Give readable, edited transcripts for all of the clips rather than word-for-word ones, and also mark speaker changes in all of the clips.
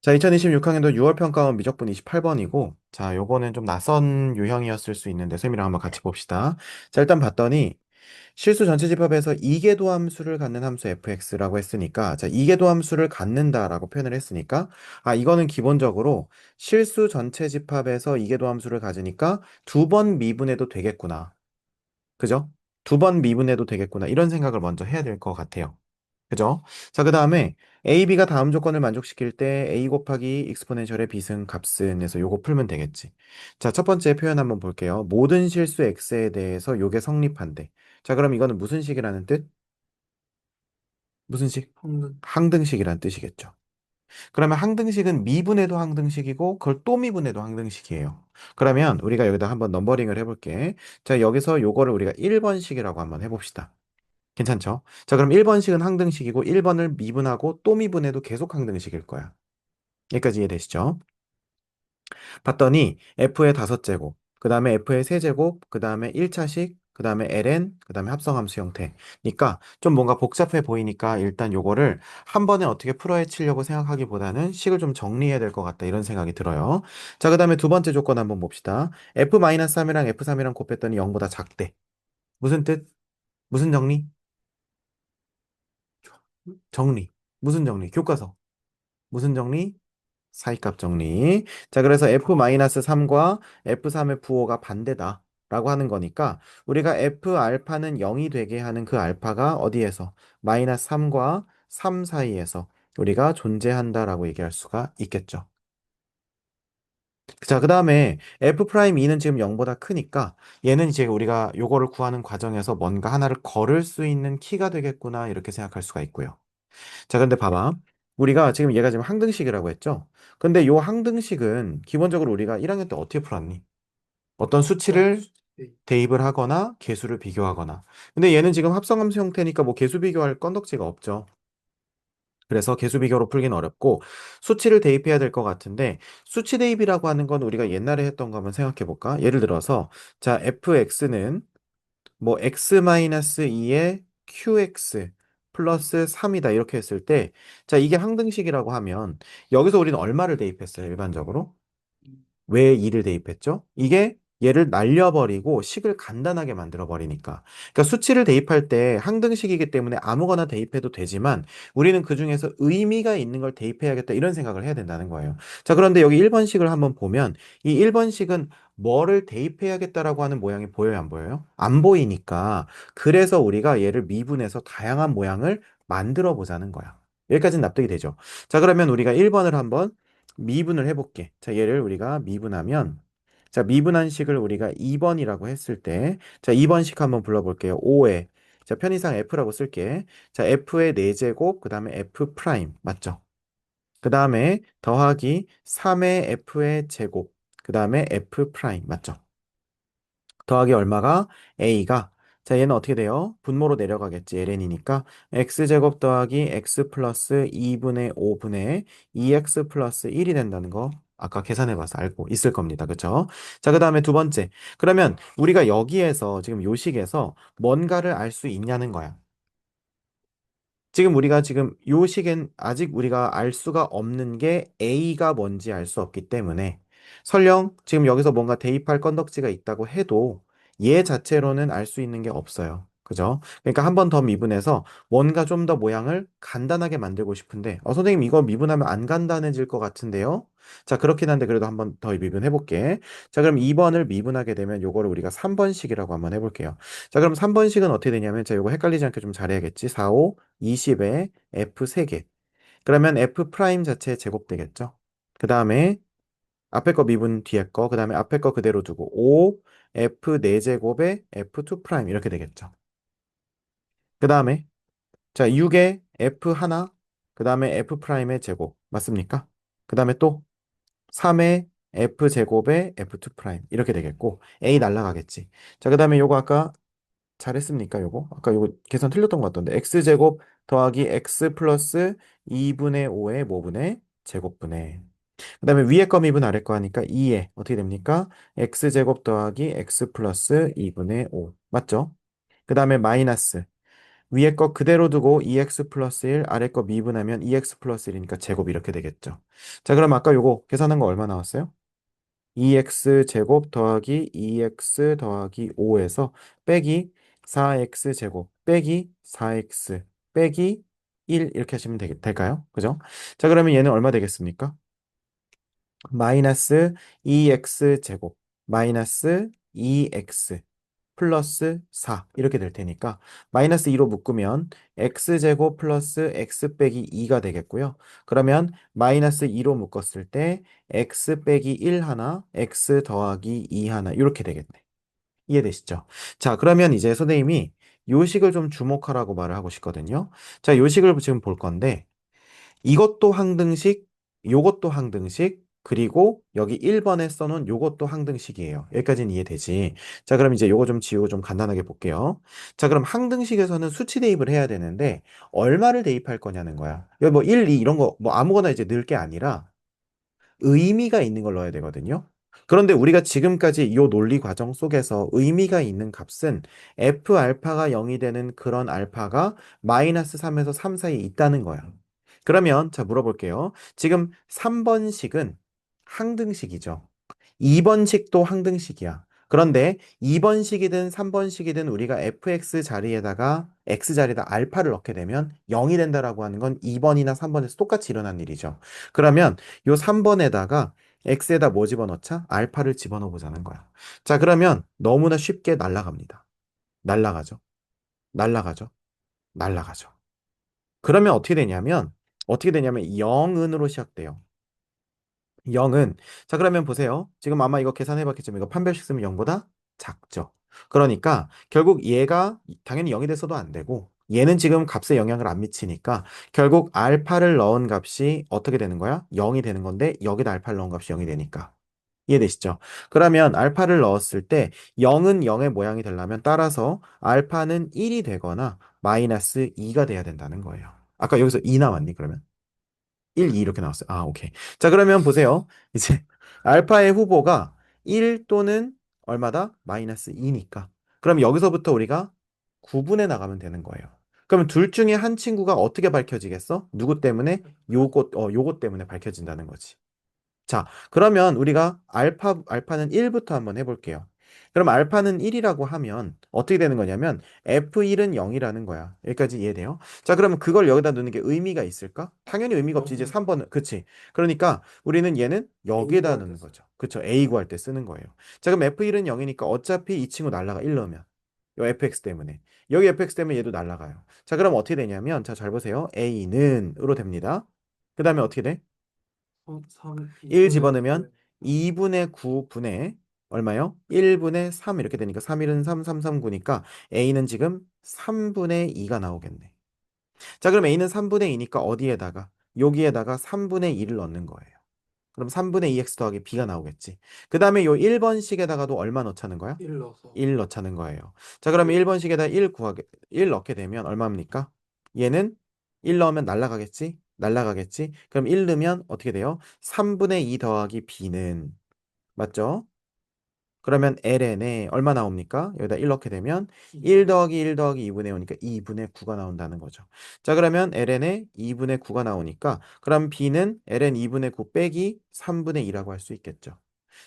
Speaker 1: 자, 2026학년도 6월 평가원 미적분 28번이고, 자, 요거는 좀 낯선 유형이었을 수 있는데, 쌤이랑 한번 같이 봅시다. 자, 일단 봤더니, 실수 전체 집합에서 이계도 함수를 갖는 함수 fx라고 했으니까, 자, 이계도 함수를 갖는다라고 표현을 했으니까, 이거는 기본적으로 실수 전체 집합에서 이계도 함수를 가지니까 두 번 미분해도 되겠구나. 그죠? 두 번 미분해도 되겠구나. 이런 생각을 먼저 해야 될 것 같아요. 그죠? 자, 그 다음에 a, b가 다음 조건을 만족시킬 때 a 곱하기 익스포넨셜의 비승 값은에서 요거 풀면 되겠지. 자, 첫 번째 표현 한번 볼게요. 모든 실수 x에 대해서 요게 성립한대. 자, 그럼 이거는 무슨 식이라는 뜻? 무슨 식? 항등식이라는 뜻이겠죠. 그러면 항등식은 미분해도 항등식이고 그걸 또 미분해도 항등식이에요. 그러면 우리가 여기다 한번 넘버링을 해볼게. 자, 여기서 요거를 우리가 1번식이라고 한번 해봅시다. 괜찮죠? 자, 그럼 1번식은 항등식이고 1번을 미분하고 또 미분해도 계속 항등식일 거야. 여기까지 이해되시죠? 봤더니 f의 다섯 제곱, 그 다음에 f의 세 제곱, 그 다음에 1차식, 그 다음에 ln, 그 다음에 합성함수 형태니까 좀 뭔가 복잡해 보이니까 일단 요거를 한 번에 어떻게 풀어헤치려고 생각하기보다는 식을 좀 정리해야 될 것 같다 이런 생각이 들어요. 자, 그 다음에 두 번째 조건 한번 봅시다. f-3이랑 f3이랑 곱했더니 0보다 작대. 무슨 뜻? 무슨 정리? 정리. 무슨 정리? 교과서. 무슨 정리? 사이값 정리. 자, 그래서 f-3과 f3의 부호가 반대다. 라고 하는 거니까 우리가 f 알파는 0이 되게 하는 그 알파가 어디에서? 마이너스 3과 3 사이에서 우리가 존재한다라고 얘기할 수가 있겠죠. 자, 그 다음에 f'2는 지금 0보다 크니까 얘는 이제 우리가 요거를 구하는 과정에서 뭔가 하나를 걸을 수 있는 키가 되겠구나 이렇게 생각할 수가 있고요. 자, 근데 봐봐. 우리가 지금 얘가 지금 항등식이라고 했죠? 근데 요 항등식은 기본적으로 우리가 1학년 때 어떻게 풀었니? 어떤 수치를 대입을 하거나 개수를 비교하거나. 근데 얘는 지금 합성함수 형태니까 뭐 개수 비교할 건덕지가 없죠. 그래서 개수 비교로 풀기는 어렵고 수치를 대입해야 될 것 같은데 수치 대입이라고 하는 건 우리가 옛날에 했던 거 한번 생각해 볼까? 예를 들어서 자, fx는 뭐 x-2의 qx 플러스 3이다 이렇게 했을 때 자 이게 항등식이라고 하면 여기서 우리는 얼마를 대입했어요 일반적으로? 왜 2를 대입했죠? 이게 얘를 날려버리고 식을 간단하게 만들어버리니까. 그러니까 수치를 대입할 때 항등식이기 때문에 아무거나 대입해도 되지만 우리는 그중에서 의미가 있는 걸 대입해야겠다 이런 생각을 해야 된다는 거예요. 자, 그런데 여기 1번식을 한번 보면 이 1번식은 뭐를 대입해야겠다라고 하는 모양이 보여요, 안 보여요? 안 보이니까. 그래서 우리가 얘를 미분해서 다양한 모양을 만들어 보자는 거야. 여기까지는 납득이 되죠. 자, 그러면 우리가 1번을 한번 미분을 해볼게. 자, 얘를 우리가 미분하면, 자, 미분한 식을 우리가 2번이라고 했을 때, 자, 2번식 한번 불러볼게요. 5에, 자, 편의상 F라고 쓸게. 자, F의 4제곱, 그 다음에 F 프라임, 맞죠? 그 다음에 더하기 3의 F의 제곱, 그 다음에 F 프라임, 맞죠? 더하기 얼마가? A가 자 얘는 어떻게 돼요? 분모로 내려가겠지 ln이니까 x제곱 더하기 x 플러스 2분의 5분의 2x 플러스 1이 된다는 거 아까 계산해봐서 알고 있을 겁니다. 그쵸? 자, 그 다음에 두 번째. 그러면 우리가 여기에서 지금 요식에서 뭔가를 알 수 있냐는 거야. 지금 우리가 지금 요 식엔 아직 우리가 알 수가 없는 게 A가 뭔지 알 수 없기 때문에 설령 지금 여기서 뭔가 대입할 건덕지가 있다고 해도 얘 자체로는 알 수 있는 게 없어요. 그죠? 그러니까 한 번 더 미분해서 뭔가 좀 더 모양을 간단하게 만들고 싶은데 선생님 이거 미분하면 안 간단해질 것 같은데요? 자, 그렇긴 한데 그래도 한 번 더 미분해 볼게. 자, 그럼 2번을 미분하게 되면 요거를 우리가 3번식이라고 한번 해볼게요. 자, 그럼 3번식은 어떻게 되냐면 자, 요거 헷갈리지 않게 좀 잘해야겠지. 4, 5, 20에 F 3개. 그러면 F 프라임 자체 제곱 되겠죠. 그 다음에 앞에 거 미분 뒤에 거, 그 다음에 앞에 거 그대로 두고 5, F 4제곱에 F2 프라임 이렇게 되겠죠. 그 다음에 자, 6에 F 하나, 그 다음에 F 프라임의 제곱 맞습니까? 그 다음에 또 3의 F 제곱에 F2 프라임 이렇게 되겠고 A 날라가겠지. 자, 그 다음에 요거 아까 잘했습니까, 요거? 아까 요거 계산 틀렸던 것 같던데. x제곱 더하기 x 플러스 2분의 5의 뭐분의 제곱분의. 그 다음에 위에 거 미분 아래 거 하니까 2에 어떻게 됩니까? x제곱 더하기 x 플러스 2분의 5. 맞죠? 그 다음에 마이너스. 위에 거 그대로 두고 2x 플러스 1, 아래 거 미분하면 2x 플러스 1이니까 제곱 이렇게 되겠죠. 자, 그럼 아까 요거 계산한 거 얼마 나왔어요? 2x 제곱 더하기 2x 더하기 5에서 빼기 4x 제곱 빼기 4x 빼기 1 이렇게 하시면 될까요? 그죠? 자, 그러면 얘는 얼마 되겠습니까? 마이너스 2x 제곱 마이너스 2x 플러스 4 이렇게 될 테니까 마이너스 2로 묶으면 x제곱 플러스 x 빼기 2가 되겠고요. 그러면 마이너스 2로 묶었을 때 x 빼기 1 하나, x 더하기 2 하나 이렇게 되겠네. 이해되시죠? 자, 그러면 이제 선생님이 요식을 좀 주목하라고 말을 하고 싶거든요. 자, 요식을 지금 볼 건데 이것도 항등식, 요것도 항등식, 그리고 여기 1번에 써놓은 요것도 항등식이에요. 여기까지는 이해되지? 자, 그럼 이제 요거 좀 지우고 좀 간단하게 볼게요. 자, 그럼 항등식에서는 수치 대입을 해야 되는데 얼마를 대입할 거냐는 거야. 여기 뭐 1, 2 이런 거 뭐 아무거나 이제 넣을 게 아니라 의미가 있는 걸 넣어야 되거든요. 그런데 우리가 지금까지 이 논리 과정 속에서 의미가 있는 값은 f 알파가 0이 되는 그런 알파가 마이너스 3에서 3 사이에 있다는 거야. 그러면 자 물어볼게요. 지금 3번식은 항등식이죠. 2번식도 항등식이야. 그런데 2번식이든 3번식이든 우리가 fx 자리에다가 x 자리에다 알파를 넣게 되면 0이 된다라고 하는 건 2번이나 3번에서 똑같이 일어난 일이죠. 그러면 요 3번에다가 x에다 뭐 집어넣자? 알파를 집어넣어 보자는 거야. 자, 그러면 너무나 쉽게 날라갑니다. 날라가죠. 날라가죠. 날라가죠. 그러면 어떻게 되냐면 0은으로 시작돼요. 0은 자 그러면 보세요. 지금 아마 이거 계산해봤겠지만 이거 판별식 쓰면 0보다 작죠. 그러니까 결국 얘가 당연히 0이 돼서도 안 되고 얘는 지금 값에 영향을 안 미치니까 결국 알파를 넣은 값이 어떻게 되는 거야? 0이 되는 건데 여기다 알파를 넣은 값이 0이 되니까 이해되시죠? 그러면 알파를 넣었을 때 0은 0의 모양이 되려면 따라서 알파는 1이 되거나 마이너스 2가 돼야 된다는 거예요. 아까 여기서 2 나왔니 그러면? 1, 2 이렇게 나왔어요. 아, 오케이. 자, 그러면 보세요. 이제 알파의 후보가 1 또는 얼마다? 마이너스 2니까. 그럼 여기서부터 우리가 구분해 나가면 되는 거예요. 그러면 둘 중에 한 친구가 어떻게 밝혀지겠어? 누구 때문에? 요것 때문에 밝혀진다는 거지. 자, 그러면 우리가 알파는 1부터 한번 해볼게요. 그럼 알파는 1이라고 하면 어떻게 되는 거냐면 F1은 0이라는 거야. 여기까지 이해돼요? 자, 그러면 그걸 여기다 넣는 게 의미가 있을까? 당연히 의미가 없지. 이제 3번은, 그치? 그러니까 우리는 얘는
Speaker 2: A
Speaker 1: 여기에다
Speaker 2: 구할
Speaker 1: 넣는
Speaker 2: 때 써.
Speaker 1: 거죠. 그쵸? A 구할 때 쓰는 거예요. 자, 그럼 F1은 0이니까 어차피 이 친구 날라가 1 넣으면. 요 fx 때문에. 여기 fx 때문에 얘도 날라가요. 자, 그럼 어떻게 되냐면, 자, 잘 보세요. A는 으로 됩니다. 그 다음에 어떻게 돼?
Speaker 2: 3,
Speaker 1: 1
Speaker 2: 2분의
Speaker 1: 집어넣으면
Speaker 2: 9에
Speaker 1: 2분의 9분의 얼마요? 1분의 3 이렇게 되니까 3, 1은 3, 3, 3, 9니까 A는 지금 3분의 2가 나오겠네. 자, 그럼 A는 3분의 2니까 어디에다가? 여기에다가 3분의 2를 넣는 거예요. 그럼 3분의 2x 더하기 b가 나오겠지. 그 다음에 요 1번식에다가도 얼마 넣자는 거야?
Speaker 2: 1 넣어서
Speaker 1: 1 넣자는 거예요. 자, 그러면
Speaker 2: 1.
Speaker 1: 1번식에다 1 넣게 되면 얼마입니까? 얘는 1 넣으면 날라가겠지? 날라가겠지? 그럼 1 넣으면 어떻게 돼요? 3분의 2 더하기 b는 맞죠? 그러면 ln에 얼마 나옵니까? 여기다 1 넣게 되면 1
Speaker 2: 2분의
Speaker 1: 더하기 1 더하기 2분의 5니까 2분의 9가 나온다는 거죠. 자, 그러면 ln에 2분의 9가 나오니까 그럼 b는 ln 2분의 9 빼기 3분의 2라고 할 수 있겠죠.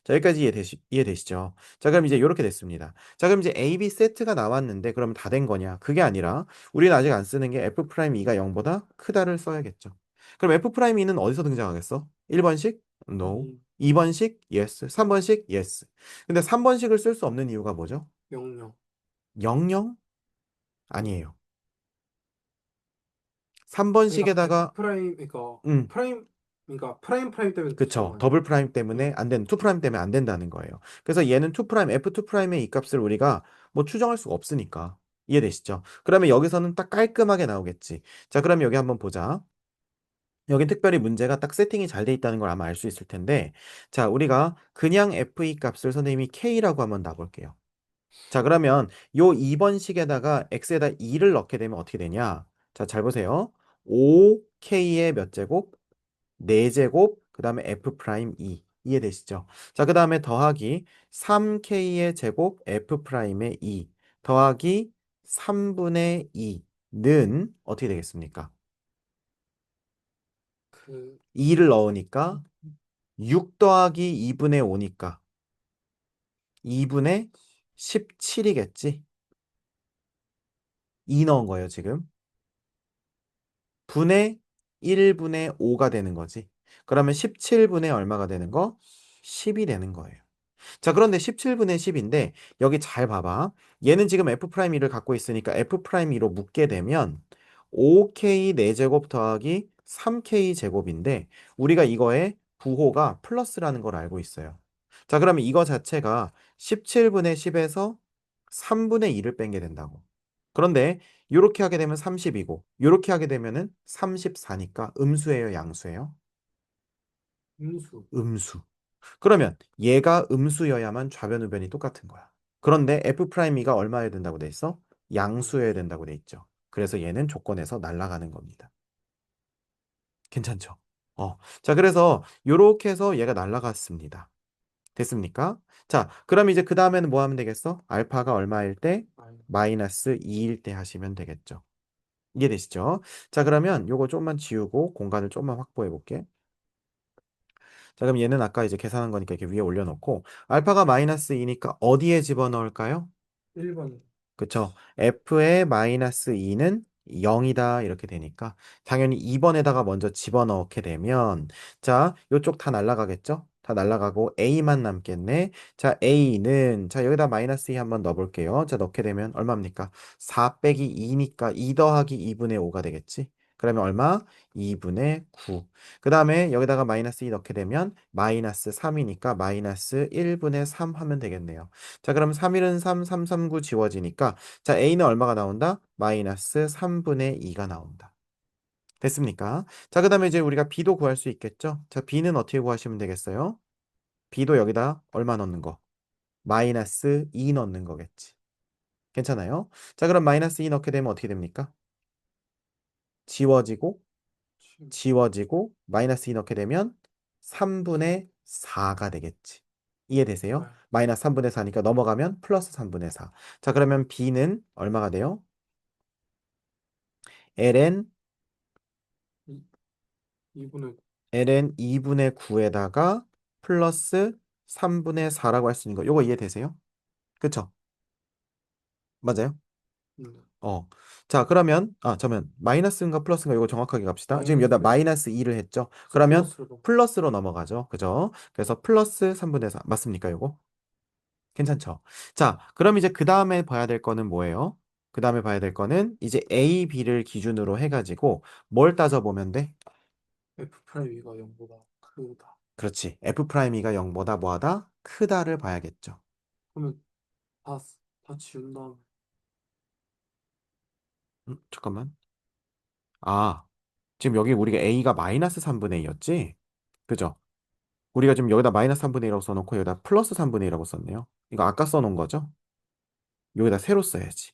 Speaker 1: 자, 여기까지 이해되시죠? 자, 그럼 이제 이렇게 됐습니다. 자, 그럼 이제 A, B 세트가 나왔는데 그러면 다 된 거냐? 그게 아니라 우리는 아직 안 쓰는 게 F'2가 0보다 크다를 써야겠죠. 그럼 F'E는 어디서 등장하겠어? 1번식? No.
Speaker 2: 아니
Speaker 1: 2번식? Yes. 3번식? Yes. 근데 3번식을 쓸 수 없는 이유가 뭐죠?
Speaker 2: 0, 0.
Speaker 1: 00? 아니에요.
Speaker 2: 그러니까 F
Speaker 1: 3번식에다가
Speaker 2: 프라임 그러니까
Speaker 1: 음,
Speaker 2: 프라임 그러니까 프라임 때문에 또
Speaker 1: 그쵸.
Speaker 2: 적용하는
Speaker 1: 더블
Speaker 2: 거야.
Speaker 1: 프라임 때문에 안 되는, 투 프라임 때문에 안 된다는 거예요. 그래서 얘는 투 프라임, F2 프라임의 이 값을 우리가 뭐 추정할 수가 없으니까. 이해되시죠? 그러면 여기서는 딱 깔끔하게 나오겠지. 자, 그럼 여기 한번 보자. 여긴 특별히 문제가 딱 세팅이 잘 돼 있다는 걸 아마 알 수 있을 텐데. 자, 우리가 그냥 F2 값을 선생님이 K라고 한번 놔볼게요. 자, 그러면 요 2번식에다가 X에다 2를 넣게 되면 어떻게 되냐? 자, 잘 보세요. 5K의 몇 제곱? 4제곱 그 다음에 f 프라임 2 이해되시죠? 자, 그 다음에 더하기 3k의 제곱 f 프라임의 2 더하기 3분의 2 어떻게 되겠습니까?
Speaker 2: 그,
Speaker 1: 2를 넣으니까 6 더하기 2분의 5니까 2분의 17이겠지? 2 넣은 거예요, 지금. 분의 1분의 5가 되는 거지. 그러면 17분의 얼마가 되는 거? 10이 되는 거예요. 자, 그런데 17분의 10인데 여기 잘 봐봐. 얘는 지금 F'E를 갖고 있으니까 F'E로 묶게 되면 5K 4제곱 더하기 3K 제곱인데 우리가 이거의 부호가 플러스라는 걸 알고 있어요. 자, 그러면 이거 자체가 17분의 10에서 3분의 2를 뺀 게 된다고. 그런데 이렇게 하게 되면 30이고 이렇게 하게 되면은 34니까 음수예요, 양수예요?
Speaker 2: 음수.
Speaker 1: 음수. 그러면 얘가 음수여야만 좌변우변이 똑같은 거야. 그런데 F'E가 얼마여야 된다고 돼 있어? 양수여야
Speaker 2: 양수.
Speaker 1: 된다고 돼 있죠. 그래서 얘는 조건에서 날아가는 겁니다. 괜찮죠? 자, 그래서 요렇게 해서 얘가 날아갔습니다. 됐습니까? 자, 그럼 이제 그 다음에는 뭐 하면 되겠어? 알파가 얼마일 때?
Speaker 2: 마이너스.
Speaker 1: 마이너스 2일 때 하시면 되겠죠. 이해되시죠? 자, 그러면 요거 좀만 지우고 공간을 좀만 확보해 볼게. 자, 그럼 얘는 아까 이제 계산한 거니까 이렇게 위에 올려놓고 알파가 마이너스 2니까 어디에 집어넣을까요?
Speaker 2: 1번.
Speaker 1: 그쵸? f의 마이너스 2는 0이다 이렇게 되니까 당연히 2번에다가 먼저 집어넣게 되면 자, 요쪽 다 날라가겠죠? 다 날라가고 a만 남겠네. 자, a는 자, 여기다 마이너스 2 한번 넣어볼게요. 자, 넣게 되면 얼마입니까? 4 빼기 2니까 2 더하기 2분의 5가 되겠지? 그러면 얼마? 2분의 9. 그 다음에 여기다가 마이너스 2 넣게 되면 마이너스 3이니까 마이너스 1분의 3 하면 되겠네요. 자, 그럼 3일은 3, 3, 3, 9 지워지니까 자, A는 얼마가 나온다? 마이너스 3분의 2가 나온다. 됐습니까? 자, 그 다음에 이제 우리가 B도 구할 수 있겠죠? 자, B는 어떻게 구하시면 되겠어요? B도 여기다 얼마 넣는 거? 마이너스 2 넣는 거겠지. 괜찮아요? 자, 그럼 마이너스 2 넣게 되면 어떻게 됩니까? 지워지고, 지워지고, 마이너스 2 넣게 되면 3분의 4가 되겠지. 이해되세요?
Speaker 2: 네.
Speaker 1: 마이너스 3분의 4니까 넘어가면 플러스 3분의 4. 자, 그러면 B는 얼마가 돼요? ln
Speaker 2: 이, 2분의
Speaker 1: ln 2분의 9에다가 플러스 3분의 4라고 할 수 있는 거. 요거 이해되세요? 그쵸? 맞아요? 어. 자, 그러면 잠깐만. 마이너스인가 플러스인가 이거 정확하게 갑시다. 지금 여기다
Speaker 2: 마이너스.
Speaker 1: 마이너스 2를 했죠.
Speaker 2: 그래서
Speaker 1: 그러면
Speaker 2: 플러스로.
Speaker 1: 플러스로 넘어가죠. 그죠? 그래서 플러스 3분의 4 맞습니까, 요거? 괜찮죠? 자, 그럼 이제 그 다음에 봐야 될 거는 뭐예요? 그 다음에 봐야 될 거는 이제 A, B를 기준으로 해가지고 뭘 따져보면 돼?
Speaker 2: F 프라임 가 0보다 크다.
Speaker 1: 그렇지. F'E가 0보다 뭐하다? 크다를 봐야겠죠.
Speaker 2: 그러면 다, 다 지운 다음에
Speaker 1: 잠깐만. 아, 지금 여기 우리가 A가 마이너스 3분의 2였지? 그죠? 우리가 지금 여기다 마이너스 3분의 1이라고 써놓고 여기다 플러스 3분의 1이라고 썼네요. 이거 아까 써놓은 거죠? 여기다 새로 써야지.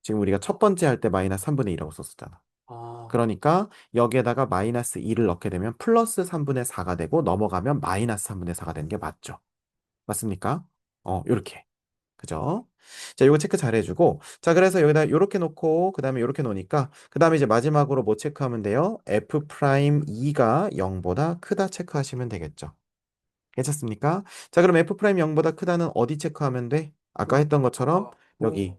Speaker 1: 지금 우리가 첫 번째 할 때 마이너스 3분의 2라고 썼었잖아.
Speaker 2: 아,
Speaker 1: 그러니까 여기에다가 마이너스 2를 넣게 되면 플러스 3분의 4가 되고 넘어가면 마이너스 3분의 4가 되는 게 맞죠? 맞습니까? 요렇게. 그죠? 자, 요거 체크 잘 해주고. 자, 그래서 여기다 요렇게 놓고, 그 다음에 요렇게 놓으니까, 그 다음에 이제 마지막으로 뭐 체크하면 돼요? F'E가 0보다 크다 체크하시면 되겠죠. 괜찮습니까? 자, 그럼 F'E 0보다 크다는 어디 체크하면 돼? 아까
Speaker 2: 그
Speaker 1: 했던 것처럼
Speaker 2: 아까
Speaker 1: 여기,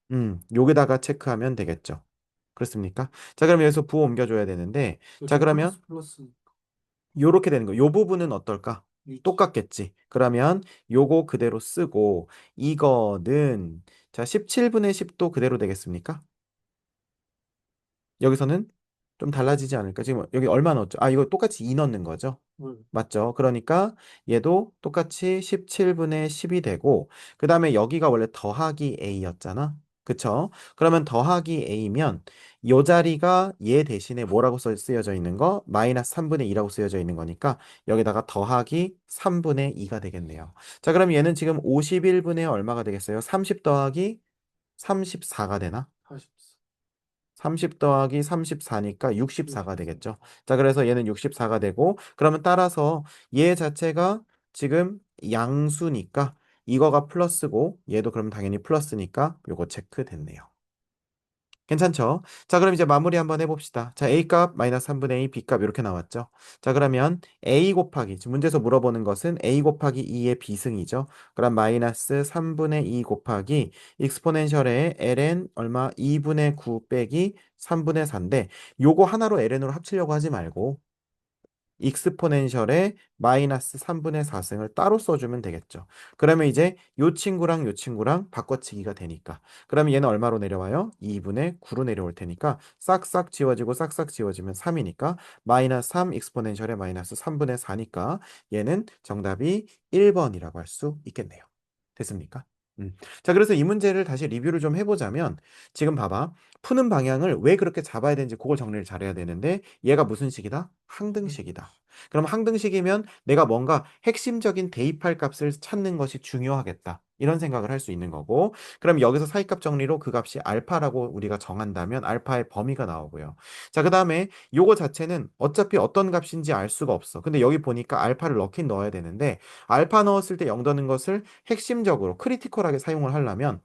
Speaker 2: 부호
Speaker 1: 여기다가 체크하면 되겠죠. 그렇습니까? 자, 그럼 여기서 부호 옮겨줘야 되는데, 자,
Speaker 2: 요즘
Speaker 1: 그러면
Speaker 2: 플러스
Speaker 1: 요렇게 되는 거. 요 부분은 어떨까?
Speaker 2: 유지.
Speaker 1: 똑같겠지. 그러면 요거 그대로 쓰고 이거는 자 17분의 10도 그대로 되겠습니까? 여기서는 좀 달라지지 않을까? 지금 여기 얼마 넣었죠? 아, 이거 똑같이 2 넣는 거죠? 맞죠? 그러니까 얘도 똑같이 17분의 10이 되고 그 다음에 여기가 원래 더하기 a였잖아. 그쵸? 그러면 더하기 a면 이 자리가 얘 대신에 뭐라고 쓰여져 있는 거? 마이너스 3분의 2라고 쓰여져 있는 거니까 여기다가 더하기 3분의 2가 되겠네요. 자, 그럼 얘는 지금 51분의 얼마가 되겠어요? 30 더하기 34가 되나?
Speaker 2: 44.
Speaker 1: 30 더하기 34니까 64가
Speaker 2: 64.
Speaker 1: 되겠죠. 자, 그래서 얘는 64가 되고, 그러면 따라서 얘 자체가 지금 양수니까 이거가 플러스고, 얘도 그럼 당연히 플러스니까 요거 체크 됐네요. 괜찮죠? 자, 그럼 이제 마무리 한번 해봅시다. 자, A값 마이너스 3분의 2, B값 이렇게 나왔죠? 자, 그러면 A 곱하기, 지금 문제에서 물어보는 것은 A 곱하기 2의 비승이죠. 그럼 마이너스 3분의 2 곱하기 익스포넨셜의 ln 얼마 2분의 9 빼기 3분의 4인데 요거 하나로 ln으로 합치려고 하지 말고 익스포넨셜의 마이너스 3분의 4승을 따로 써주면 되겠죠. 그러면 이제 요 친구랑 바꿔치기가 되니까. 그러면 얘는 얼마로 내려와요? 2분의 9로 내려올 테니까 싹싹 지워지고 싹싹 지워지면 3이니까 마이너스 3 익스포넨셜의 마이너스 3분의 4니까 얘는 정답이 1번이라고 할 수 있겠네요. 됐습니까? 자, 그래서 이 문제를 다시 리뷰를 좀 해보자면 지금 봐봐. 푸는 방향을 왜 그렇게 잡아야 되는지 그걸 정리를 잘해야 되는데 얘가 무슨 식이다? 항등식이다. 그럼 항등식이면 내가 뭔가 핵심적인 대입할 값을 찾는 것이 중요하겠다. 이런 생각을 할 수 있는 거고. 그럼 여기서 사이값 정리로 그 값이 알파라고 우리가 정한다면 알파의 범위가 나오고요. 자, 그다음에 요거 자체는 어차피 어떤 값인지 알 수가 없어. 근데 여기 보니까 알파를 넣긴 넣어야 되는데 알파 넣었을 때 0 되는 것을 핵심적으로 크리티컬하게 사용을 하려면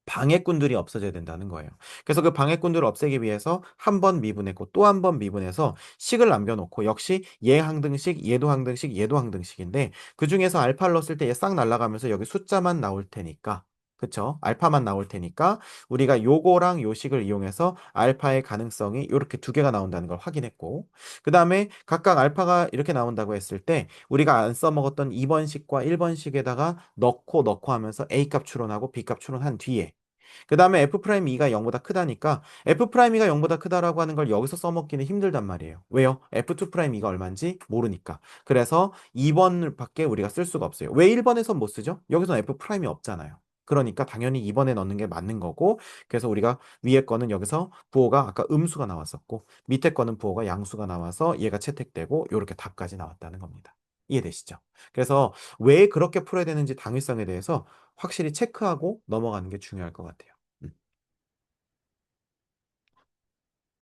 Speaker 1: 방해꾼들이 없어져야 된다는 거예요. 그래서 그 방해꾼들을 없애기 위해서 한 번 미분했고 또 한 번 미분해서 식을 남겨놓고 역시 얘 항등식, 얘도 항등식, 얘도 항등식인데 그 중에서 알파를 넣었을 때 얘 싹 날아가면서 여기 숫자만 나올 테니까 그쵸? 알파만 나올 테니까 우리가 요거랑 요 식을 이용해서 알파의 가능성이 이렇게 두 개가 나온다는 걸 확인했고 그 다음에 각각 알파가 이렇게 나온다고 했을 때 우리가 안 써먹었던 2번식과 1번식에다가 넣고 하면서 A값 추론하고 B값 추론한 뒤에 그 다음에 F'2가 0보다 크다니까 F'E가 0보다 크다라고 하는 걸 여기서 써먹기는 힘들단 말이에요. 왜요? F2'2가 얼마인지 모르니까. 그래서 2번밖에 우리가 쓸 수가 없어요. 왜 1번에선 못 쓰죠? 여기서 F'이 없잖아요. 그러니까 당연히 2번에 넣는 게 맞는 거고 그래서 우리가 위에 거는 여기서 부호가 아까 음수가 나왔었고 밑에 거는 부호가 양수가 나와서 얘가 채택되고 이렇게 답까지 나왔다는 겁니다. 이해되시죠? 그래서 왜 그렇게 풀어야 되는지 당위성에 대해서 확실히 체크하고 넘어가는 게 중요할 것 같아요.